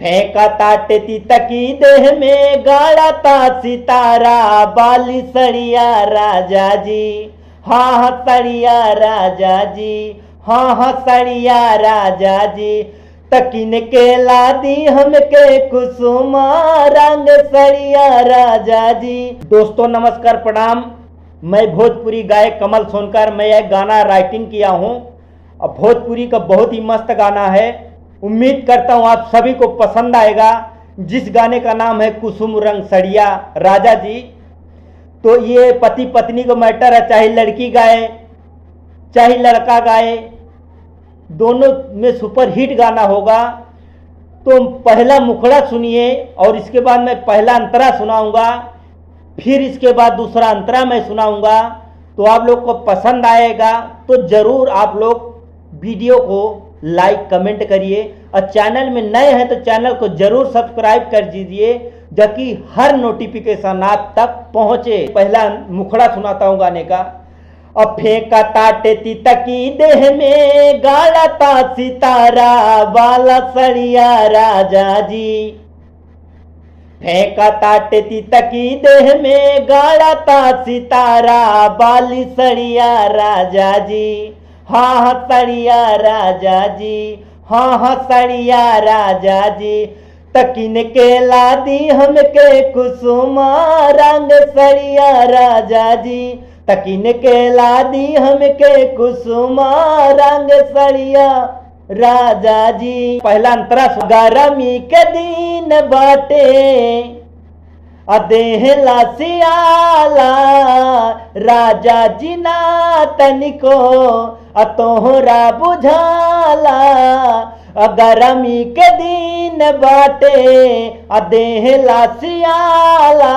फेंका ताटती तकी देह में गाड़ा ता सितारा बाली सड़िया राजा जी, हाँ हाँ सड़िया राजा जी, हाँ हाँ सड़िया राजा जी। तकिन के लादी हमके कुसुमा रंग सड़िया राजा जी। दोस्तों नमस्कार प्रणाम, मैं भोजपुरी गायक कमल सोनकर। मैं एक गाना राइटिंग किया हूँ और भोजपुरी का बहुत ही मस्त गाना है। उम्मीद करता हूँ आप सभी को पसंद आएगा। जिस गाने का नाम है कुसुम रंग सड़िया राजा जी। तो ये पति पत्नी का मैटर है, चाहे लड़की गाए चाहे लड़का गाए, दोनों में सुपर हिट गाना होगा। तो पहला मुखड़ा सुनिए और इसके बाद मैं पहला अंतरा सुनाऊंगा, फिर इसके बाद दूसरा अंतरा मैं सुनाऊंगा। तो आप लोग को पसंद आएगा तो ज़रूर आप लोग वीडियो को लाइक कमेंट करिए और चैनल में नए हैं तो चैनल को ज़रूर सब्सक्राइब कर दीजिए, ताकि हर नोटिफिकेशन आप तक पहुंचे। पहला मुखड़ा सुनाता हूं गाने का। अब फेंका ताटती तकी देह में गाड़ा ता सितारा बाला सड़िया राजा जी। फेंका ताटती तकी देह में गाड़ा ता सितारा बाली सड़िया राजा जी, हाँ हाँ सड़िया राजा जी, हाँ हाँ सड़िया राजा जी। तकिन के लादी हमके कुसुमा रंग सड़िया राजा जी। तकिन के लादी हमके कुसुमा रंग सड़िया राजा जी। पहला अंतरा। गरमी के दिन बाटे अदेह लासियाला राजा जी ना तनिको अतोहरा बुझाला। गरमी के दिन बाटे अदेह लासियाला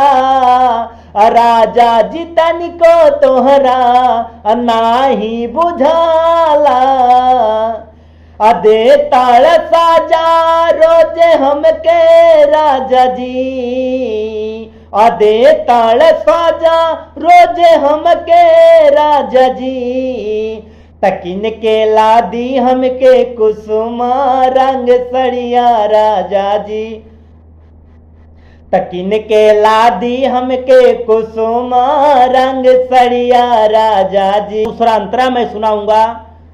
राजा जी तनिको तोहरा नाही बुझाला। अदे ताड़ साजा रोज हमके राजा जी, अदे ताड़ साजा रोज हमके राजा जी। तकिन के लादी हमके कुसुमा रंग सड़िया राजा जी। तकिन के लादी हमके कुसुमा रंग सड़िया राजा जी। दूसरा अंतरा मैं सुनाऊंगा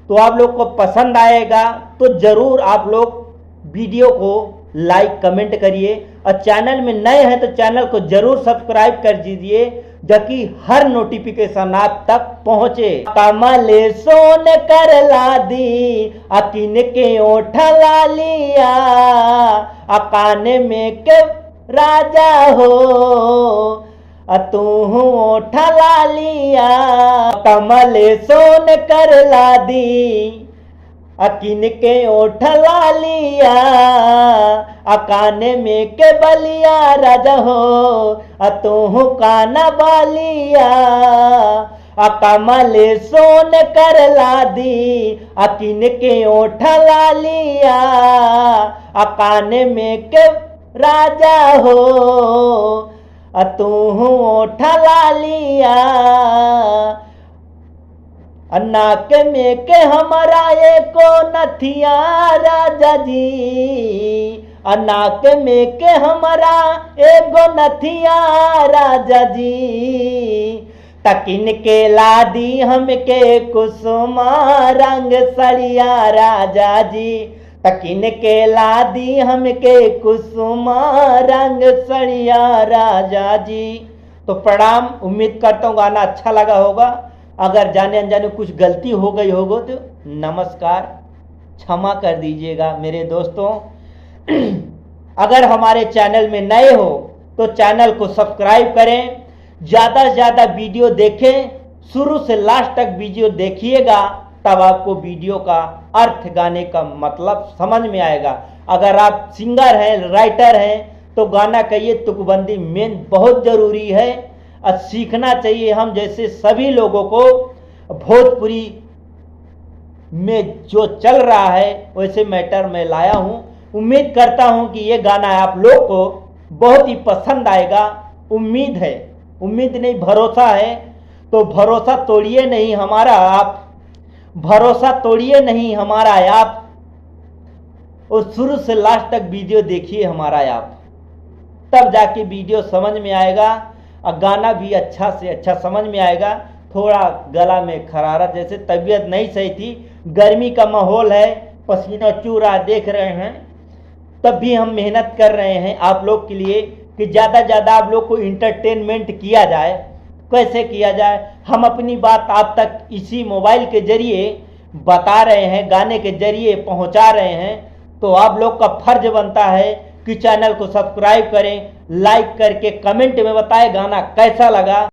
तो आप लोग को पसंद आएगा तो ज़रूर आप लोग वीडियो को लाइक कमेंट करिए और चैनल में नए हैं तो चैनल को ज़रूर सब्सक्राइब कर दीजिए, ताकि हर नोटिफिकेशन आप तक पहुंचे। कमले सोन कर लादी अकिन के ओठ लालिया अकान में के राजा हो तू ओठ लालिया। कमले सोन कर लादी अकिन के ओठ लालिया अकाने में के बलिया राजा हो तू काना बालिया। कमले सोन कर लादी अकिन के ओठ लालिया अकाने में के राजा हो तू ओठ लालिया। नाक में के हमारा एको नथिया राजा जी, नाक में के हमारा एगो नथिया राजा जी। तकिन के लादी हमके कुसुमा रंग सड़िया राजा जी। तकिन के लादी हमके कुसुमा रंग सड़िया राजा जी। तो प्रणाम, उम्मीद करता हूँ गाना अच्छा लगा होगा। अगर जाने अनजाने कुछ गलती हो गई होगा तो नमस्कार, क्षमा कर दीजिएगा मेरे दोस्तों। अगर हमारे चैनल में नए हो तो चैनल को सब्सक्राइब करें, ज़्यादा से ज़्यादा वीडियो देखें, शुरू से लास्ट तक वीडियो देखिएगा, तब आपको वीडियो का अर्थ गाने का मतलब समझ में आएगा। अगर आप सिंगर हैं, राइटर हैं तो गाना का ये तुकबंदी मेन बहुत ज़रूरी है और सीखना चाहिए। हम जैसे सभी लोगों को भोजपुरी में जो चल रहा है वैसे मैटर में लाया हूँ। उम्मीद करता हूँ कि ये गाना आप लोग को बहुत ही पसंद आएगा। उम्मीद है, उम्मीद नहीं भरोसा है। तो भरोसा तोड़िए नहीं हमारा आप, भरोसा तोड़िए नहीं हमारा आप। और शुरू से लास्ट तक वीडियो देखिए हमारा आप, तब जाके वीडियो समझ में आएगा और गाना भी अच्छा से अच्छा समझ में आएगा। थोड़ा गला में खरारत, जैसे तबीयत नहीं सही थी, गर्मी का माहौल है, पसीना चू रहा देख रहे हैं, तब भी हम मेहनत कर रहे हैं आप लोग के लिए कि ज़्यादा ज़्यादा आप लोग को इंटरटेनमेंट किया जाए। कैसे किया जाए, हम अपनी बात आप तक इसी मोबाइल के जरिए बता रहे हैं, गाने के जरिए पहुंचा रहे हैं। तो आप लोग का फर्ज बनता है कि चैनल को सब्सक्राइब करें, लाइक करके कमेंट में बताएं गाना कैसा लगा।